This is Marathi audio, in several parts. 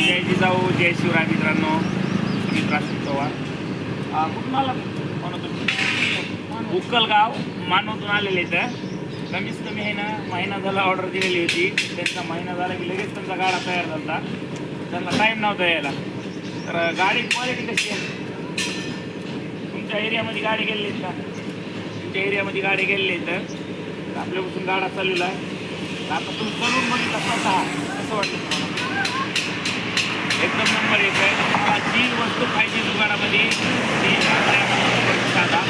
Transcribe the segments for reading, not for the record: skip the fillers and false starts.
जय जिजाऊ जय शिवराय मित्रांनो. सुमित राशील चव्हाण. कुठून आला उक्कलगाव मानवतून आलेले इथं. कमीच कमी आहे ना महिना झाला ऑर्डर दिलेली होती. त्यांचा महिना झाला की लगेच त्यांचा गाडा तयार झाला. त्यांना टाईम नव्हता यायला. तर गाडी क्वालिटी कशी आहे? तुमच्या एरियामध्ये गाडी गेलेली आहेत का? तुमच्या एरियामध्ये गाडी गेलेली आहेत तर आपल्यापासून गाडा चाललेला आहे. आता तुम्ही चालून बघितला स्वतः कसं वाटतं तुम्हाला? एकदम नंबर एक आहे. तुम्हाला जी वस्तू पाहिजे दुकानामध्ये ती साधा.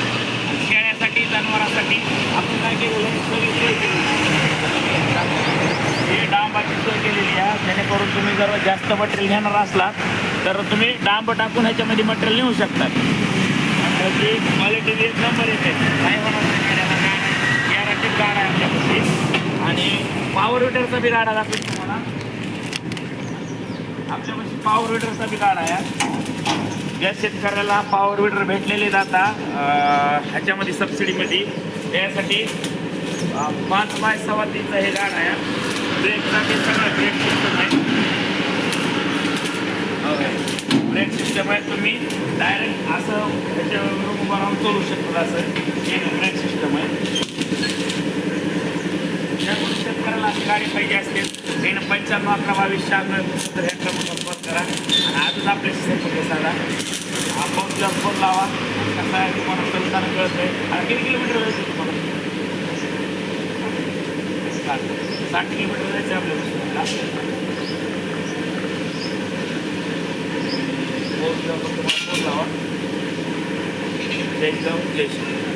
शेळ्यासाठी जनावरांसाठी आपण काय केलेलं आहे सगळी सोय केलेली. हे डांबाची सोय केलेली आहे जेणेकरून तुम्ही जर जास्त मटेरियल घेणार असला तर तुम्ही डांब टाकून ह्याच्यामध्ये मटेरियल नेऊ शकता. त्याची क्वालिटी एक नंबर एक आहे. काय होणार गॅरंटीड गाडा आहे आपल्यापाशी. आणि पॉवर विटरचा बी गाडा दाखवेल तुम्हाला. आपल्यापाशी पॉवर विटरचा बी गाडा आहे. ज्या शेतकऱ्याला पॉवर विटर भेटलेले जाता ह्याच्यामध्ये सबसिडीमध्ये त्यासाठी 5x6.3 हे गाडा आहे. ब्रेकचा बी सगळं ब्रेक सिस्टम आहे. ब्रेक सिस्टम आहे. तुम्ही डायरेक्ट असं ह्याच्यावर उभं राहून चालू शकता. असं एक ब्रेक सिस्टम आहे. शेतकऱ्याला अशी गाडी पाहिजे असते त्यानं 951122 तर ह्या संपर्क करा. आणि आजच आपल्याशी संपर्क साधा. आपण फोन लावा. कसं आहे तुम्हाला चलताना कळत आहे. आणि किती किलोमीटर जायचं तुम्हाला? 60 किलोमीटर जायचं आपल्याला. फोन लावा. जय जिजाऊ जय श्री